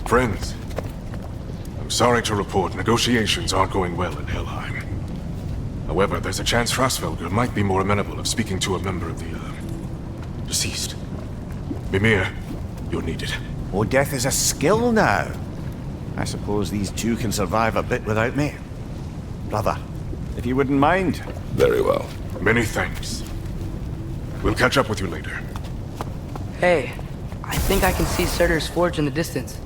Friends, I'm sorry to report negotiations aren't going well in Helheim. However, there's a chance Frostfelger might be more amenable of speaking to a member of the, deceased. Mimir, you're needed. Oh, death is a skill now. I suppose these two can survive a bit without me. Brother, if you wouldn't mind. Very well. Many thanks. We'll catch up with you later. Hey, I think I can see Surtur's forge in the distance.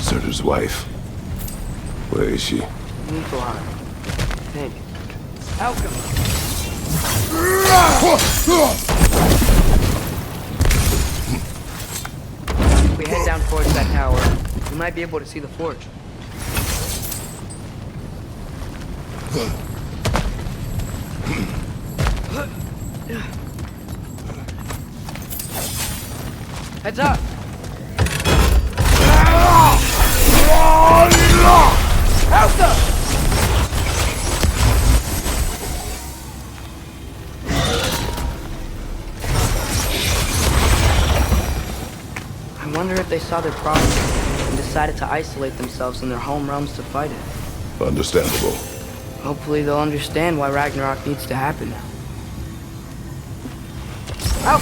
Surtur's wife. Where is she? Niflheim. I think. Outcome. If we head down towards that tower, we might be able to see the forge. Heads up! Alpha! I wonder if they saw their problem and decided to isolate themselves in their home realms to fight it. Understandable. Hopefully they'll understand why Ragnarok needs to happen. Out!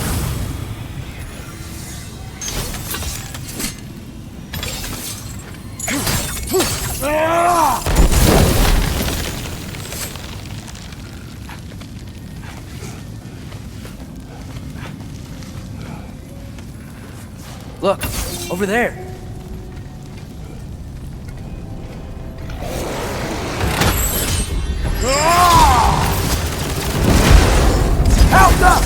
Look, over there. Help up!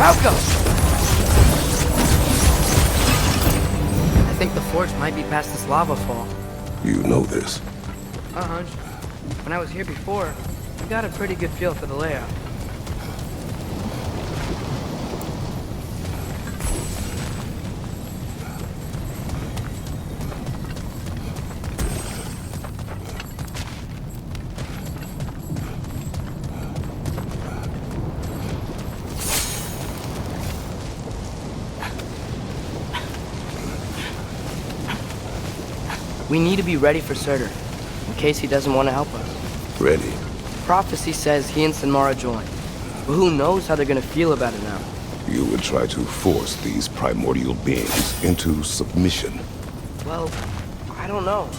Falco! I think the forge might be past this lava fall. You know this. A hunch. When I was here before, I got a pretty good feel for the layout. We need to be ready for Surtur, in case he doesn't want to help us. Ready. Prophecy says he and Sinmara join, but who knows how they're gonna feel about it now. You would try to force these primordial beings into submission. Well, I don't know.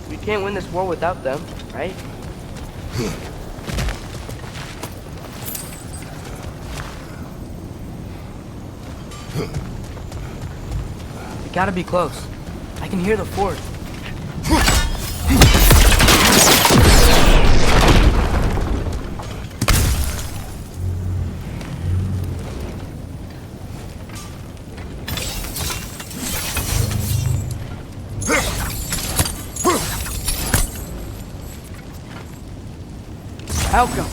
We can't win this war without them, right? We gotta be close. I can hear the forge. Outcome.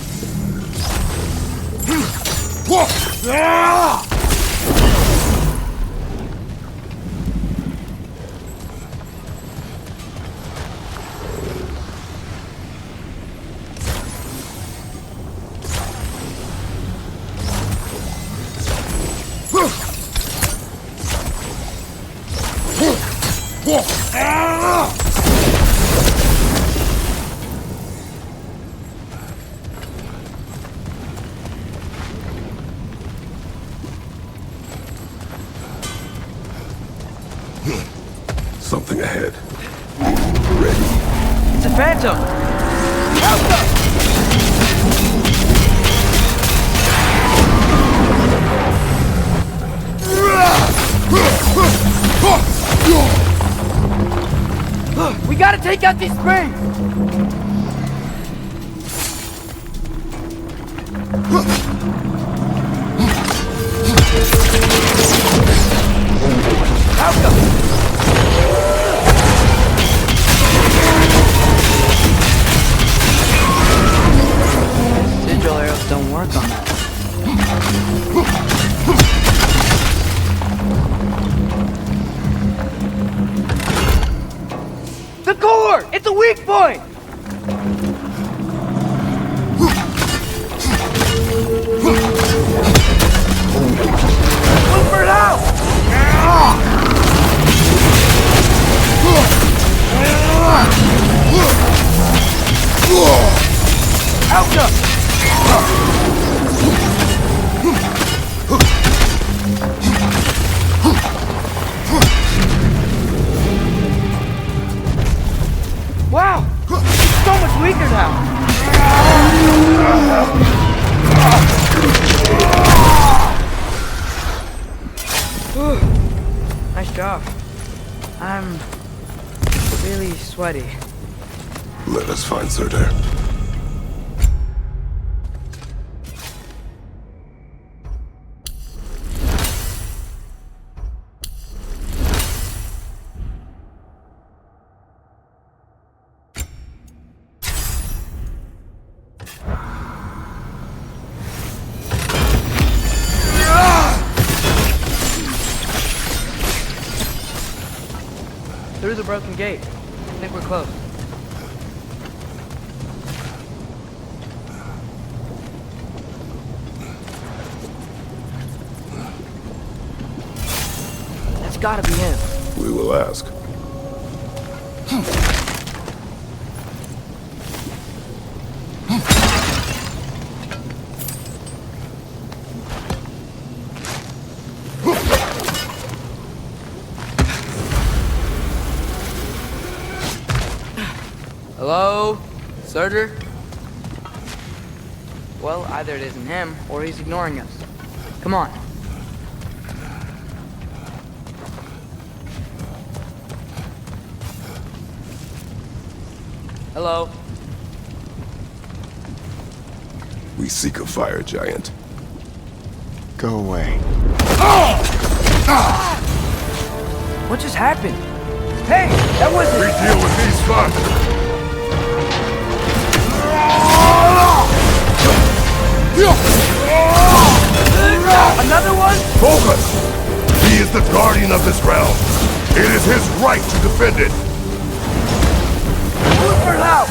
Something ahead. Ready. It's a phantom! We gotta take out these springs! Outcome! It's a weak point! Look for it out! Alka! Wow! It's so much weaker now! Nice job. I'm really sweaty. Let us find Surtur. Through the broken gate. I think we're close. That's gotta be him. We will ask. Hello? Surtur? Well, either it isn't him, or he's ignoring us. Come on. Hello? We seek a fire giant. Go away. What just happened? Hey, that wasn't... We deal with these first! Another one? Focus! He is the guardian of this realm. It is his right to defend it. Look for help!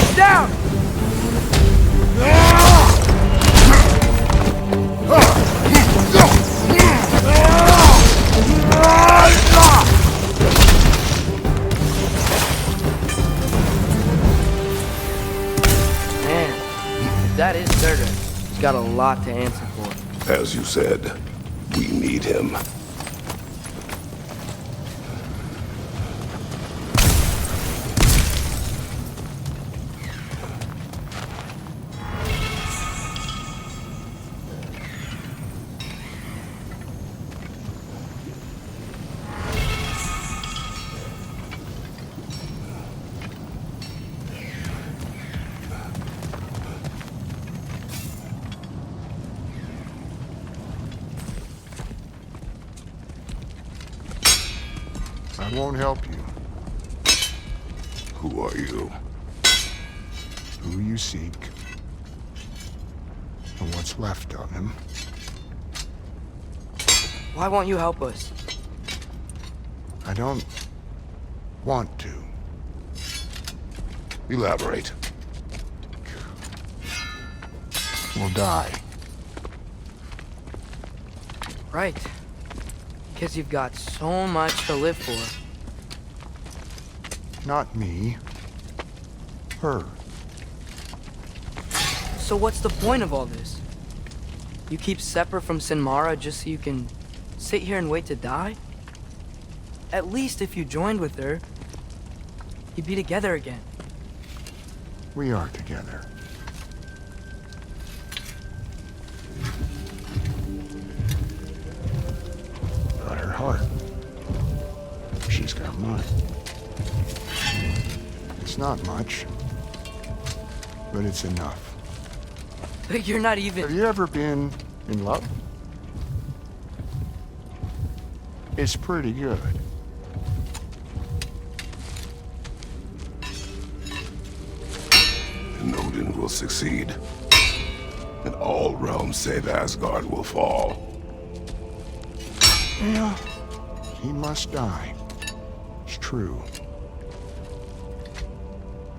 It's down! That is Surtur. He's got a lot to answer for. As you said, we need him. I won't help you. Who are you? Who you seek, and what's left of him. Why won't you help us? I don't want to. Elaborate. We'll die. Right. Because you've got so much to live for. Not me. Her. So what's the point of all this? You keep separate from Sinmara just so you can sit here and wait to die? At least if you joined with her, you'd be together again. We are together. Got her heart. She's got mine. It's not much, but it's enough. You're not Have even... you ever been in love? It's pretty good. And Odin will succeed. and all realms save Asgard will fall. Yeah, he must die. It's true.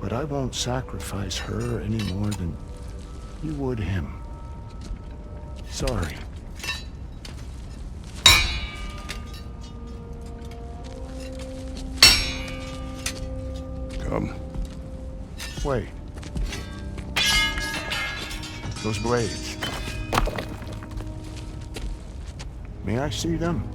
But I won't sacrifice her any more than you would him. Sorry. Come. Wait. Those blades. May I see them?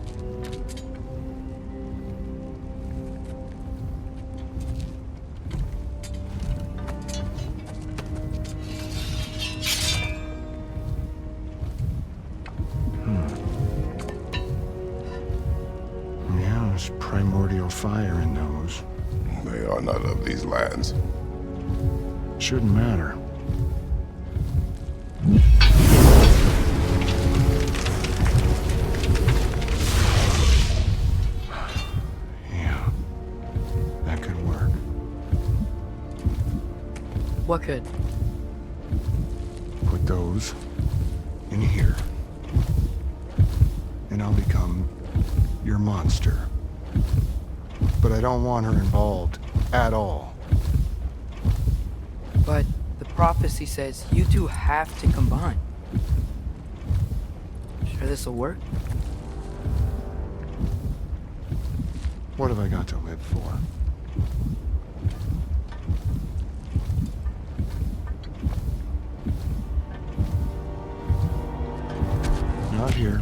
Yeah, there's primordial fire in those. They are not of these lands. Shouldn't matter. Yeah, that could work. What could? Put those in here. And I'll become your monster. But I don't want her involved at all. But the prophecy says you two have to combine. Sure this'll work? What have I got to live for? Not here.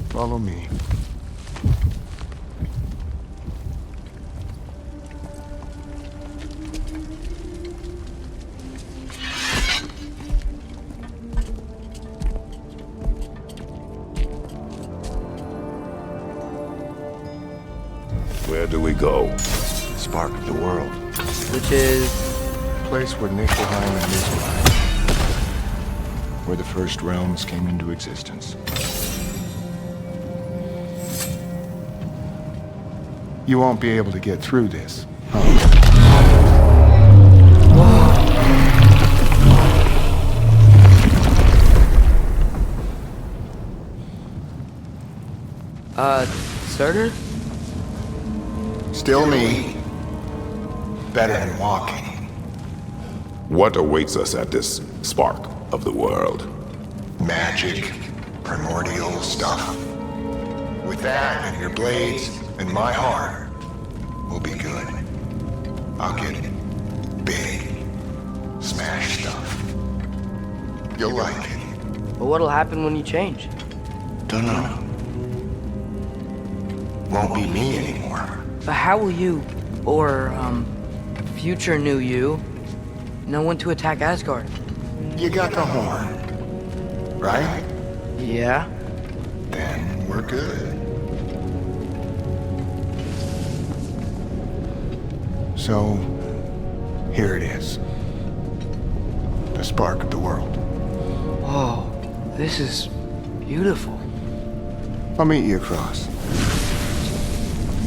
Follow me. Where do we go? Spark of the world. Which is... Place where Niflheim and Niflheim, where the first realms came into existence. You won't be able to get through this, huh? Surtur? Still me. Better than walking. What awaits us at this spark of the world? Magic, primordial stuff. With that and your blades and my heart, we'll be good. I'll get big, smash stuff. You'll like it. But what'll happen when you change? Dunno. Won't be me anymore. But how will you, or, future new you, know when to attack Asgard? You got the horn, right? Yeah? Then we're good. So, here it is. The spark of the world. Whoa, this is beautiful. I'll meet you across.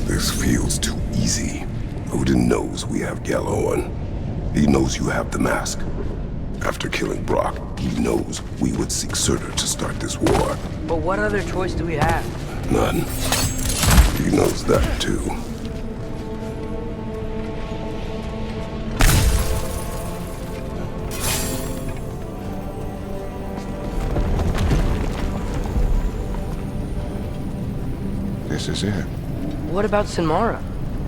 This feels too easy. Odin knows we have Gjallarhorn. He knows you have the mask. After killing Brock, he knows we would seek Surtur to start this war. But what other choice do we have? None. He knows that too. This is it. What about Sinmara?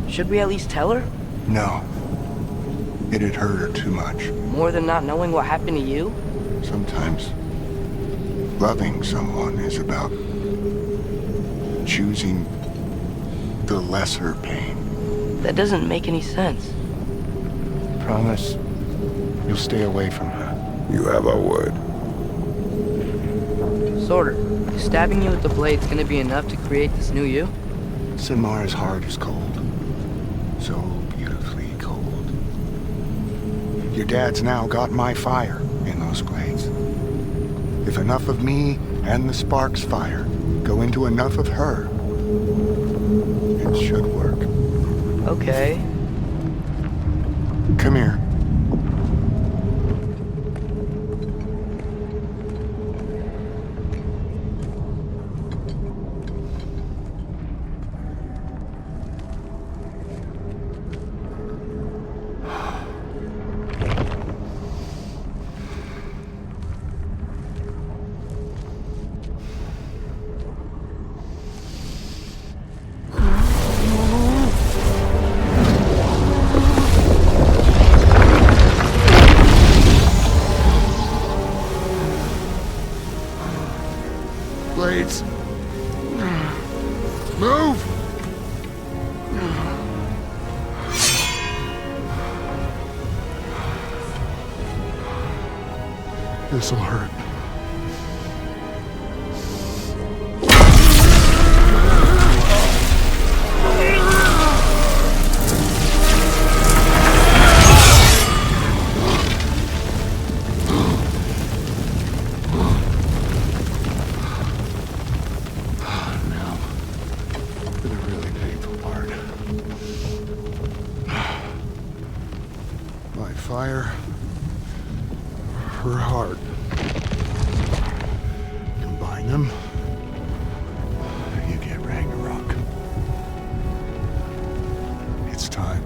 Should we at least tell her? No. It'd hurt her too much. More than not knowing what happened to you? Sometimes loving someone is about choosing the lesser pain. That doesn't make any sense. Promise you'll stay away from her. You have our word. Sorter, is stabbing you with the blade's gonna be enough to create this new you? Sinmara's heart is cold. So beautifully cold. Your dad's now got my fire in those blades. If enough of me and the spark's fire go into enough of her, it should work. Okay. Come here. This'll hurt. Now, for the really painful part. My fire, her heart. Combine them, you get Ragnarok. It's time.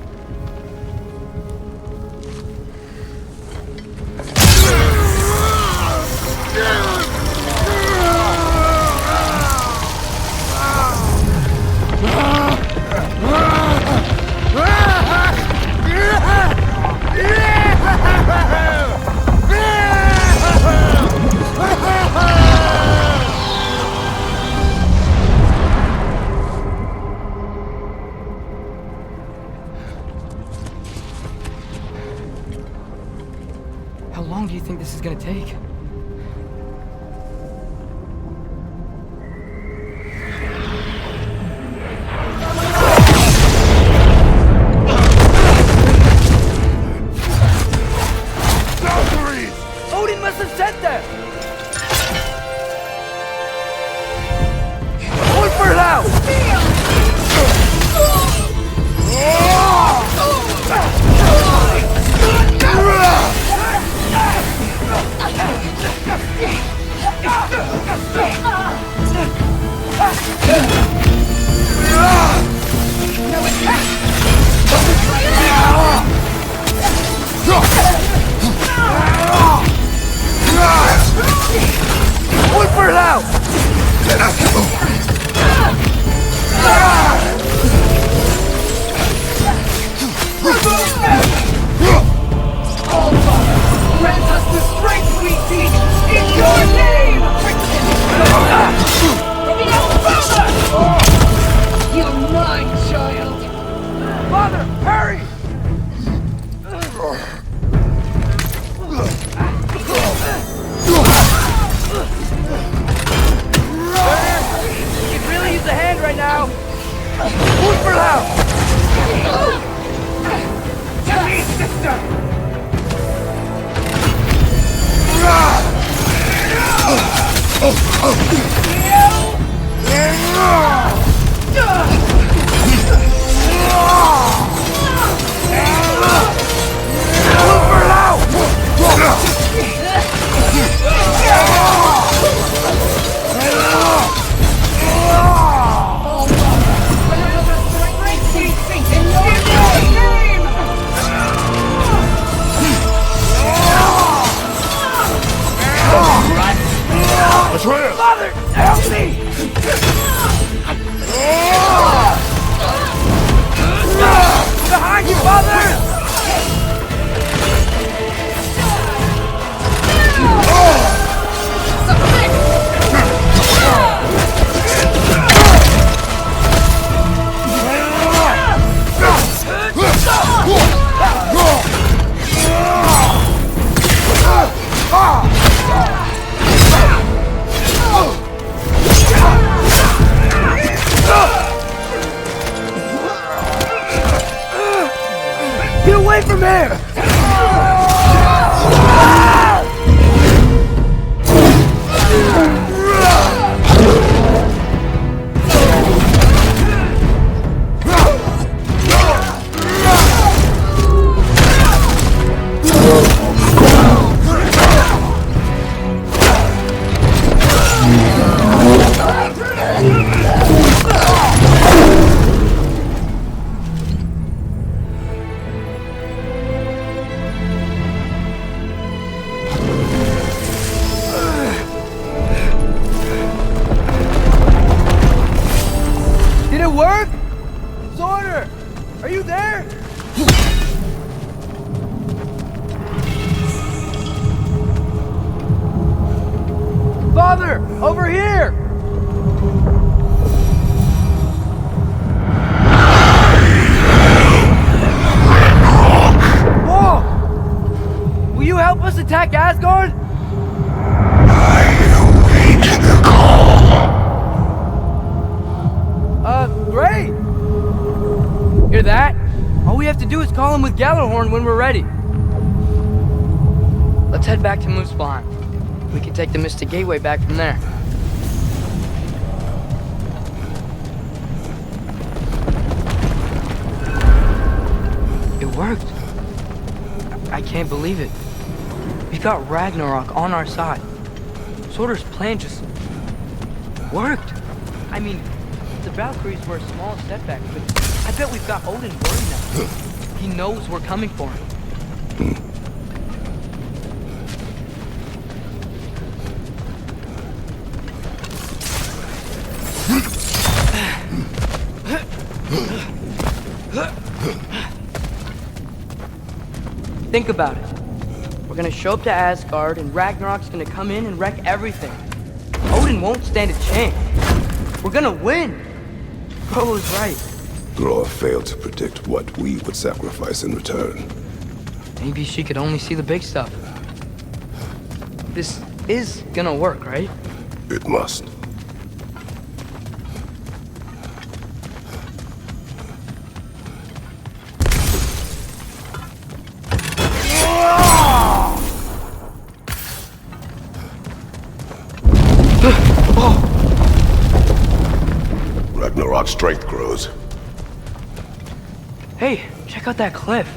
How long do you think this is gonna take? Odin must have sent them! Hold for it out! Hold for it out! Grant us the strength we seek in your name! You're mine, child! Father, hurry! You could really use a hand right now. Move for loud! To me, sister! Father, help me! Behind you, Father! Get away from him! Did it work? Sorter! Are you there? Father! Over here! Whoa! Will you help us attack Asgard? Great! Hear that? All we have to do is call him with Gjallarhorn when we're ready. Let's head back to Muspelheim. We can take the Mystic Gateway back from there. It worked. I can't believe it. We got Ragnarok on our side. Surtur's plan just worked. I mean, the Valkyries were a small setback, but I bet we've got Odin worried now. He knows we're coming for him. Think about it. We're gonna show up to Asgard, and Ragnarok's gonna come in and wreck everything. Odin won't stand a chance. We're gonna win. Frollo's right. Groa failed to predict what we would sacrifice in return. Maybe she could only see the big stuff. This is gonna work, right? It must. Ragnarok's strength grows. Hey, check out that cliff.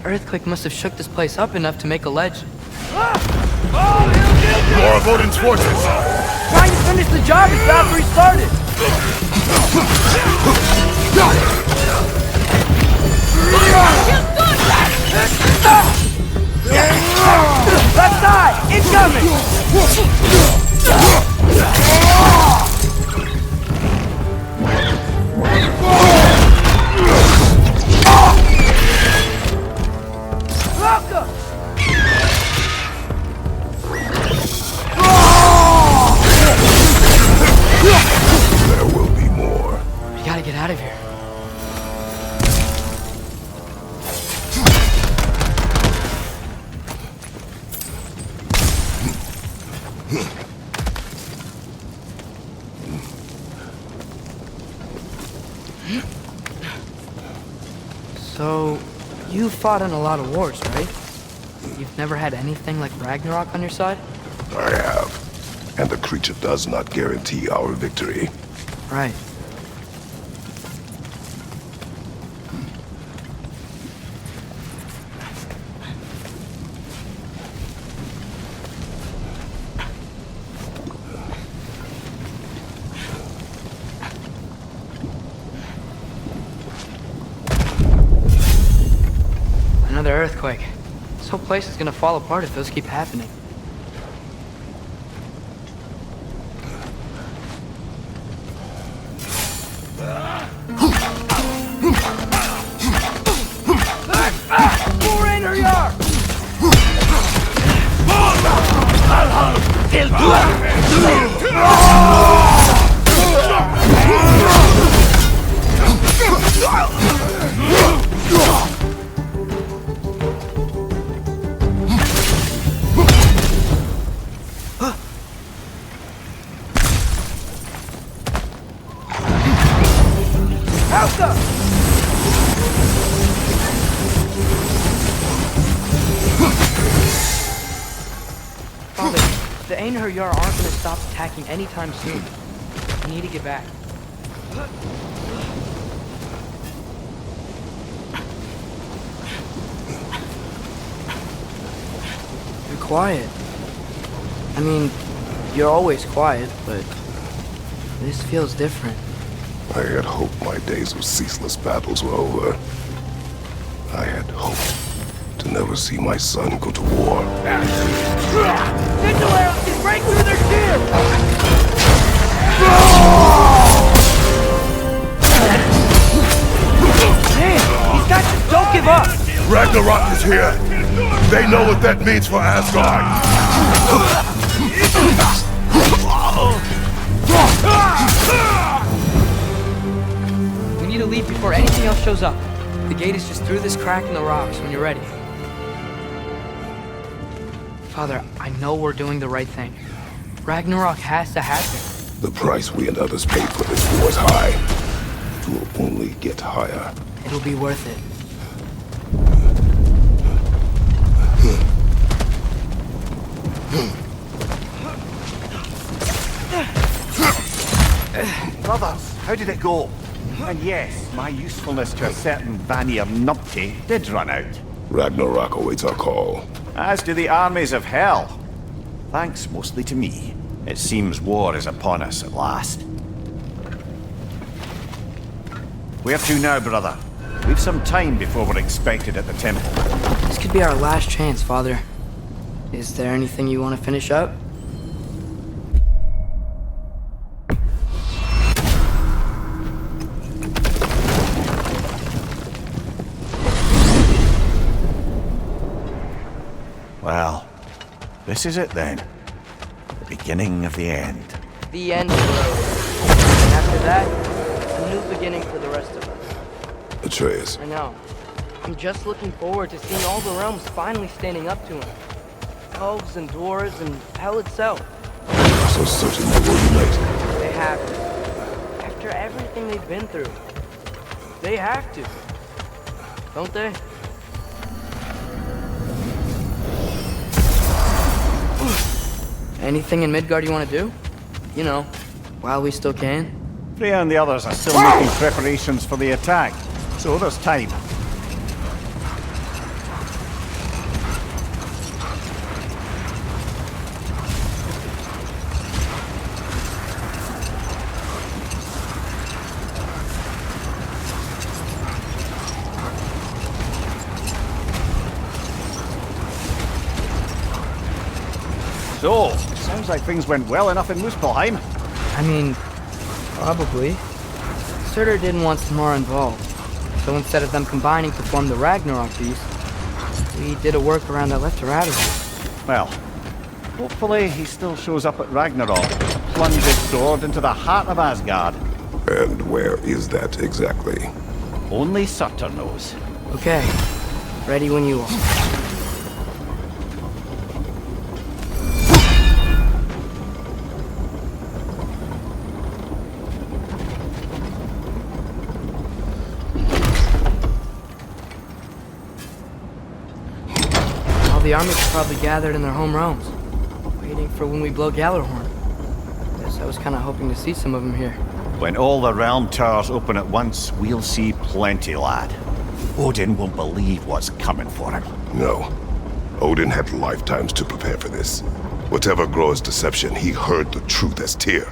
Earthquake must have shook this place up enough to make a ledge. More of Odin's forces! Trying to finish the job as Valkyrie started! Left side! Incoming! Welcome! There will be more. We gotta get out of here. So, you fought in a lot of wars, right? You've never had anything like Ragnarok on your side? I have. And the creature does not guarantee our victory. Right. Another earthquake. This whole place is gonna fall apart if those keep happening. Father, the Einherjar aren't gonna stop attacking anytime soon. We need to get back. You're quiet. I mean, you're always quiet, but this feels different. I had hoped my days of ceaseless battles were over. I had hoped to never see my son go to war. Sigil arrows can break through their shield! Man, these guys just don't give up! Ragnarok is here! They know what that means for Asgard! We need to leave before anything else shows up. The gate is just through this crack in the rocks when you're ready. Father, I know we're doing the right thing. Ragnarok has to happen. The price we and others paid for this war is high. It will only get higher. It'll be worth it. Brothers, how did it go? And yes, my usefulness to a certain Vanir numpty did run out. Ragnarok awaits our call. As do the armies of hell. Thanks mostly to me. It seems war is upon us at last. Where to now, brother? We've some time before we're expected at the temple. This could be our last chance, Father. Is there anything you want to finish up? Well, this is it then. The beginning of the end. The end of the road. And after that, a new beginning for the rest of us. Atreus, I know. I'm just looking forward to seeing all the realms finally standing up to him. Elves and dwarves and hell itself. I'm so certain they will unite. They have to. After everything they've been through. They have to. Don't they? Anything in Midgard you want to do? You know, while we still can. Freya and the others are still making preparations for the attack, so there's time. So, sounds like things went well enough in Muspelheim. I mean, probably. Surtur didn't want Samara involved, so instead of them combining to form the Ragnarok beast, we did a workaround that left her out of it. Well, hopefully he still shows up at Ragnarok to plunge his sword into the heart of Asgard. And where is that exactly? Only Surtur knows. Okay, ready when you are. The armies are probably gathered in their home realms, waiting for when we blow Gjallarhorn. Guess I was kind of hoping to see some of them here. When all the realm towers open at once, we'll see plenty, lad. Odin won't believe what's coming for him. No. Odin had lifetimes to prepare for this. Whatever Groa's deception, he heard the truth as Tyr.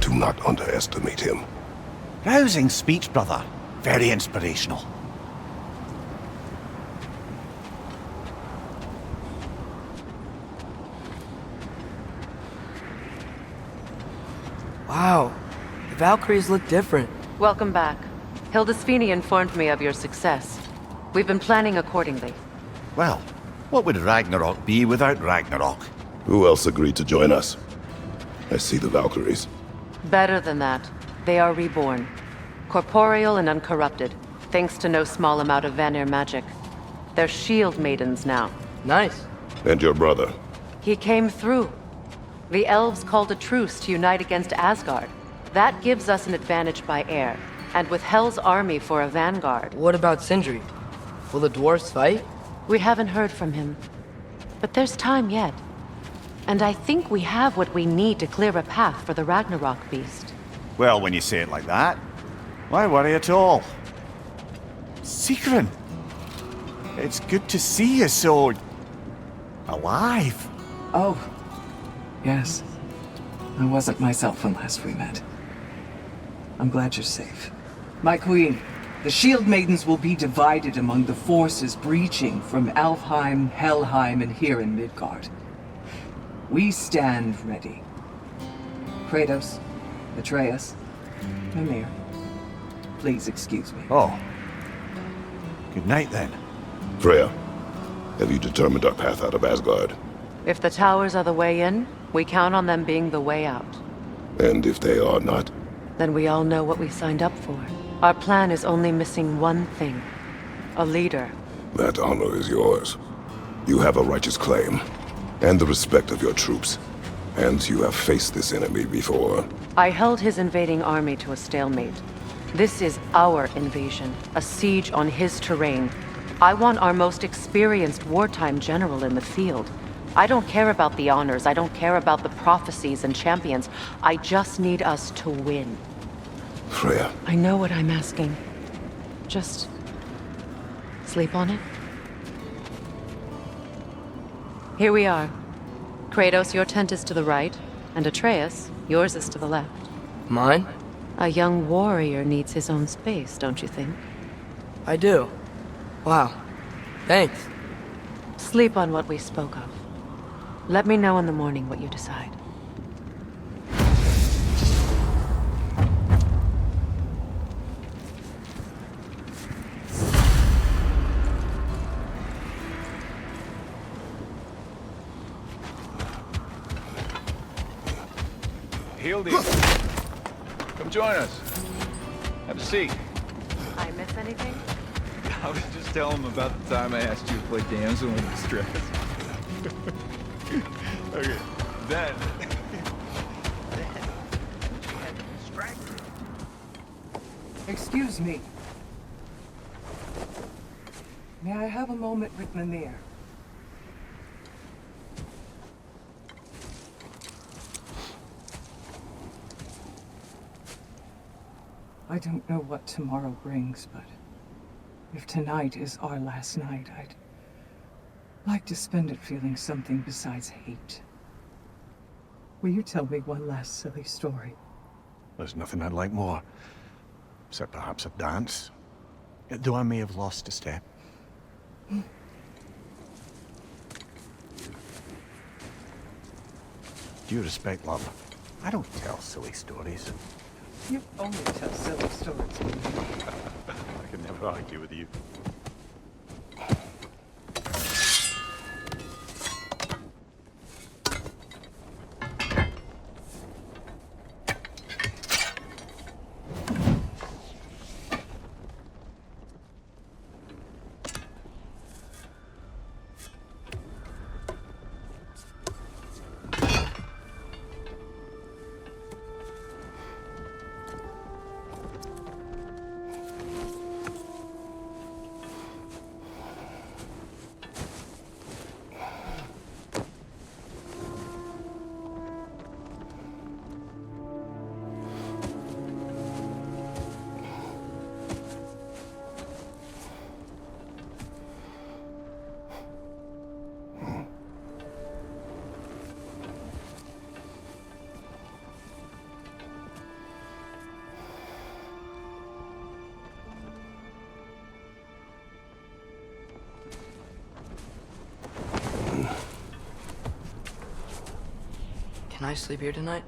Do not underestimate him. Rousing speech, brother. Very inspirational. Wow, the Valkyries look different. Welcome back. Hildisvini informed me of your success. We've been planning accordingly. Well, what would Ragnarok be without Ragnarok? Who else agreed to join us? I see the Valkyries. Better than that, they are reborn. Corporeal and uncorrupted, thanks to no small amount of Vanir magic. They're shield maidens now. Nice. And your brother. He came through. The elves called a truce to unite against Asgard. That gives us an advantage by air, and with Hell's army for a vanguard. What about Sindri? Will the dwarves fight? We haven't heard from him. But there's time yet. And I think we have what we need to clear a path for the Ragnarok beast. Well, when you say it like that, why worry at all? Sigrun! It's good to see you so... alive. Oh, yes. I wasn't myself unless we met. I'm glad you're safe. My queen, the Shield Maidens will be divided among the forces breaching from Alfheim, Helheim, and here in Midgard. We stand ready. Kratos, Atreus, Mimir, please excuse me. Oh. Good night, then. Freya, have you determined our path out of Asgard? If the towers are the way in, we count on them being the way out. And if they are not? Then we all know what we signed up for. Our plan is only missing one thing. A leader. That honor is yours. You have a righteous claim, and the respect of your troops. And you have faced this enemy before. I held his invading army to a stalemate. This is our invasion, a siege on his terrain. I want our most experienced wartime general in the field. I don't care about the honors, I don't care about the prophecies and champions. I just need us to win. Freya, I know what I'm asking. Just sleep on it. Here we are. Kratos, your tent is to the right, and Atreus, yours is to the left. Mine? A young warrior needs his own space, don't you think? I do. Wow. Thanks. Sleep on what we spoke of. Let me know in the morning what you decide. Hildy, come join us. Have a seat. I miss anything? I was just telling him about the time I asked you to play damsel in distress. Okay, then... Excuse me. May I have a moment with Mimir? I don't know what tomorrow brings, but if tonight is our last night, I'd like to spend it feeling something besides hate. Will you tell me one last silly story? There's nothing I'd like more. Except perhaps a dance. Though I may have lost a step. Due respect, love, I don't tell silly stories. You only tell silly stories. I can never argue with you. Can I sleep here tonight?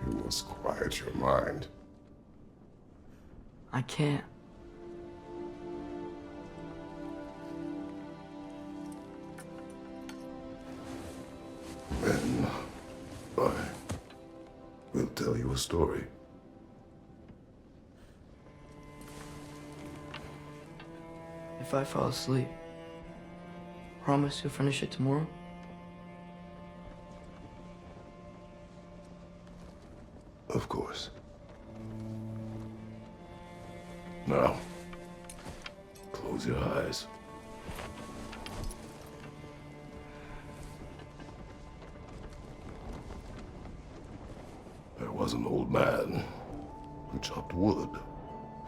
you must quiet your mind. I can't. Then I will tell you a story. If I fall asleep, promise you'll finish it tomorrow? Of course. Now, close your eyes. There was an old man who chopped wood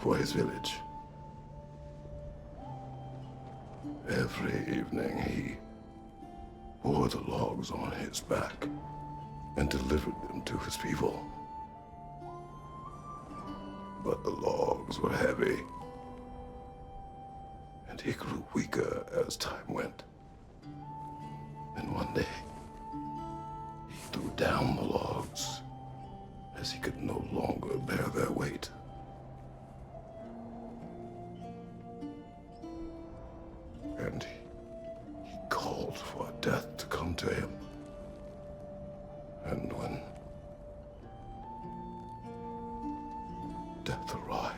for his village. Every evening he bore the logs on his back and delivered them to his people. But the logs were heavy, and he grew weaker as time went. And one day, he threw down the logs, as he could no longer bear their weight. And he called for death to come to him. And when death arrived,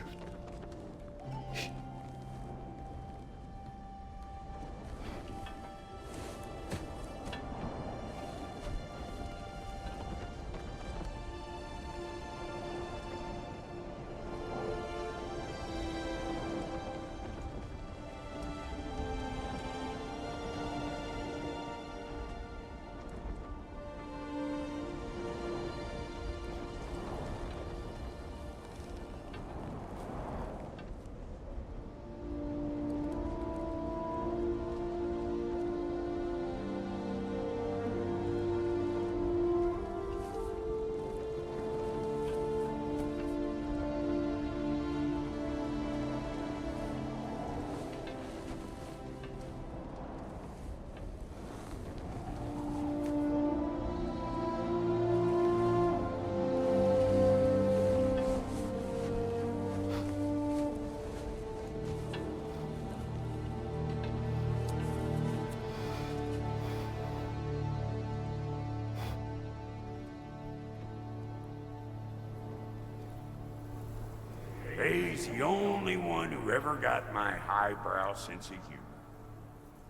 He's the only one who ever got my highbrow sense of humor.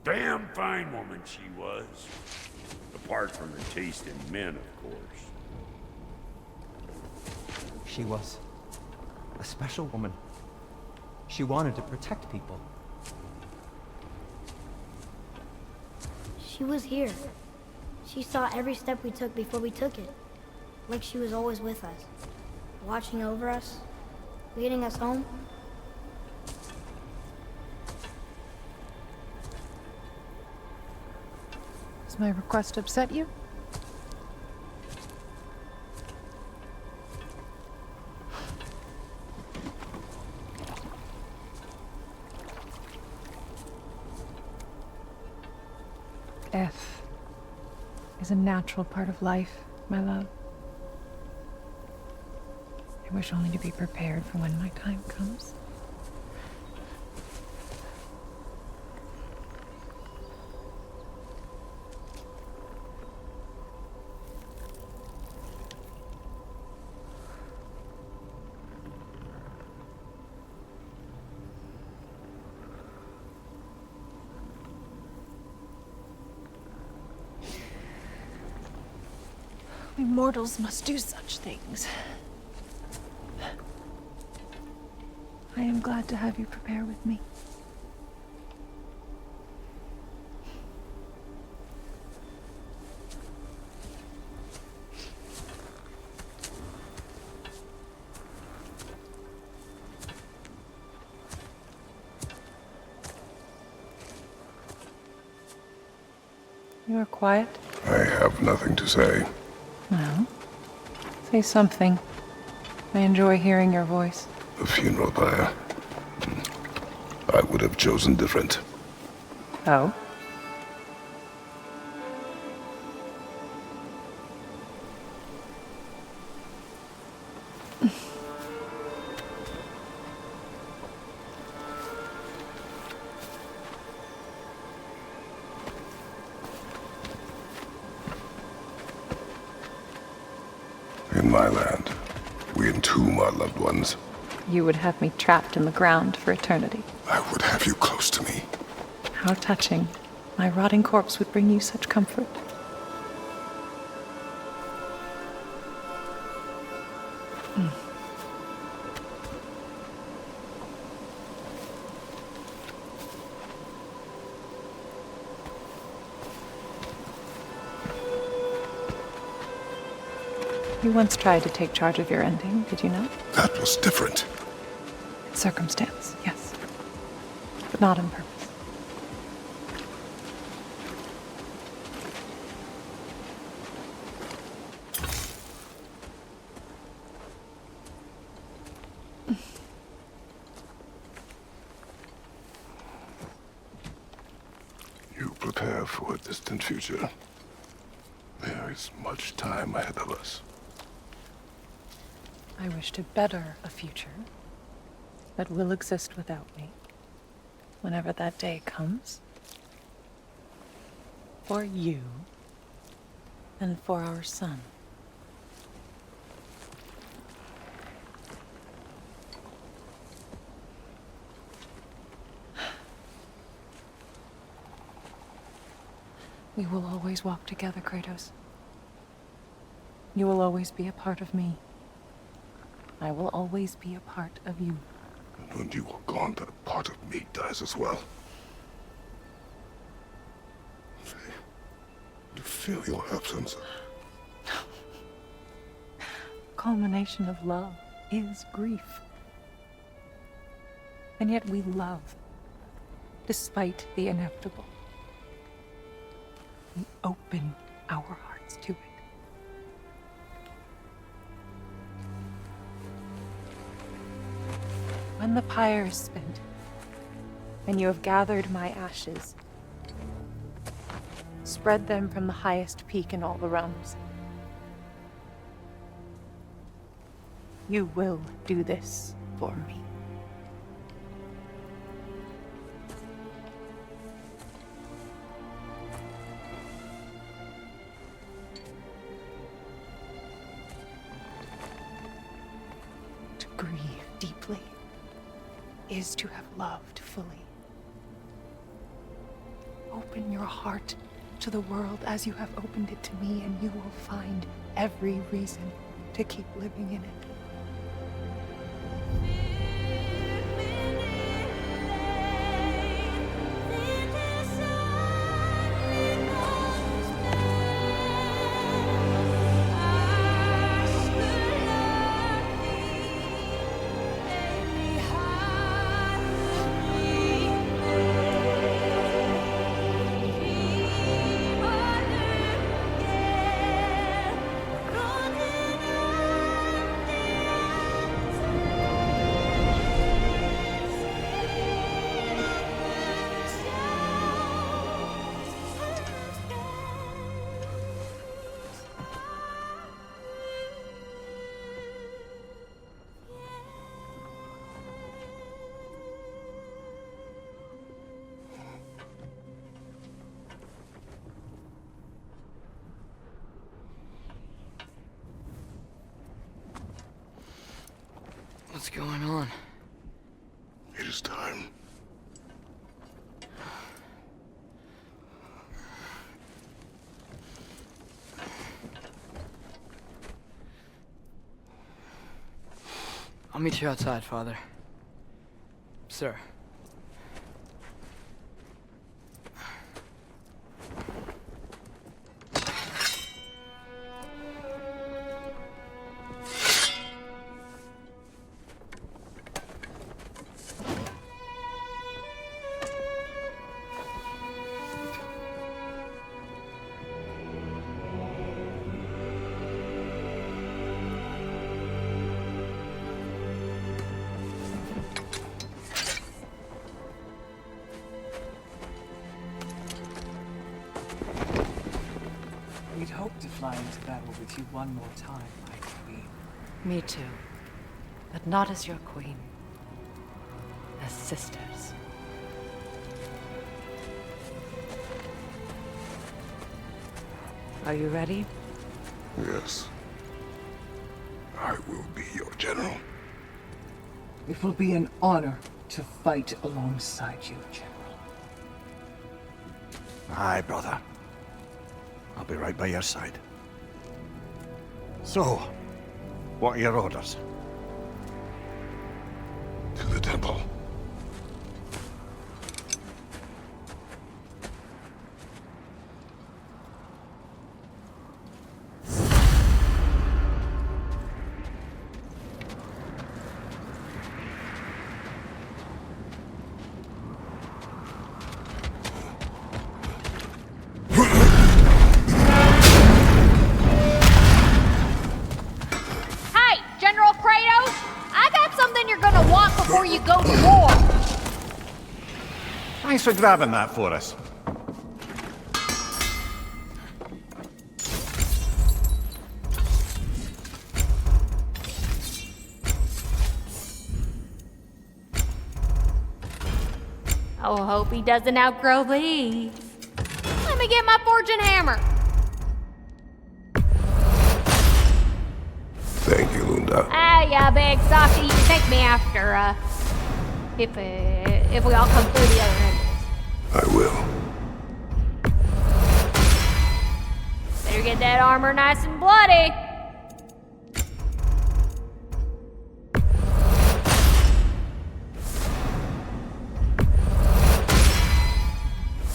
Damn fine woman she was. Apart from her taste in men, of course. She was a special woman. She wanted to protect people. She was here. She saw every step we took before we took it. Like she was always with us. Watching over us. Leading us home. Does my request upset you? Death is a natural part of life, my love. I wish only to be prepared for when my time comes. We mortals must do such things. I am glad to have you prepare with me. You are quiet? I have nothing to say. Well, say something. I enjoy hearing your voice. A funeral pyre. I would have chosen different. Oh? In my land, we entomb our loved ones. You would have me trapped in the ground for eternity. I would have you close to me. How touching. My rotting corpse would bring you such comfort. You once tried to take charge of your ending, did you not? That was different. Circumstance, yes. But not on purpose. You prepare for a distant future. There is much time ahead of us. I wish to better a future that will exist without me, whenever that day comes. For you, and for our son. We will always walk together, Kratos. You will always be a part of me. I will always be a part of you. And when you are gone, that part of me dies as well. To feel your absence. Culmination of love is grief. And yet we love, despite the inevitable. We open our hearts to it. When the pyre is spent, and you have gathered my ashes, spread them from the highest peak in all the realms. You will do this for me. To grieve deeply is to have loved fully. Open your heart to the world as you have opened it to me, and you will find every reason to keep living in it. What's going on? It is time. I'll meet you outside, Father. Sir. We'd hoped to fly into battle with you one more time, my queen. Me too. But not as your queen. As sisters. Are you ready? Yes. I will be your general. It will be an honor to fight alongside you, General. Aye, brother. I'll be right by your side. So, what are your orders? To the temple. Thanks for grabbing that for us. Oh, hope he doesn't outgrow these. Let me get my fortune hammer. Thank you, Lunda. Ah, yeah, big softy. You can take me after, if we all come through the other end. I will. Better get that armor nice and bloody.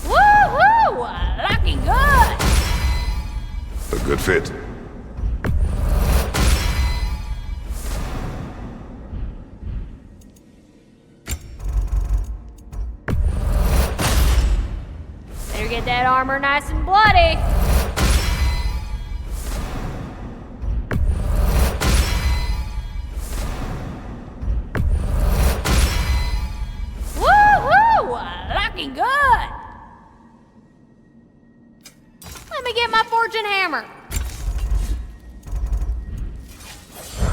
Woo-hoo! Looking good! A good fit. Better get that armor nice and bloody. Woo-hoo! Looking good! Let me get my fortune hammer.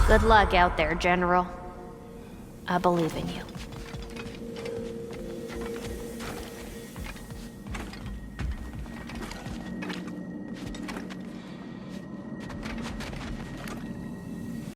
Good luck out there, General. I believe in you.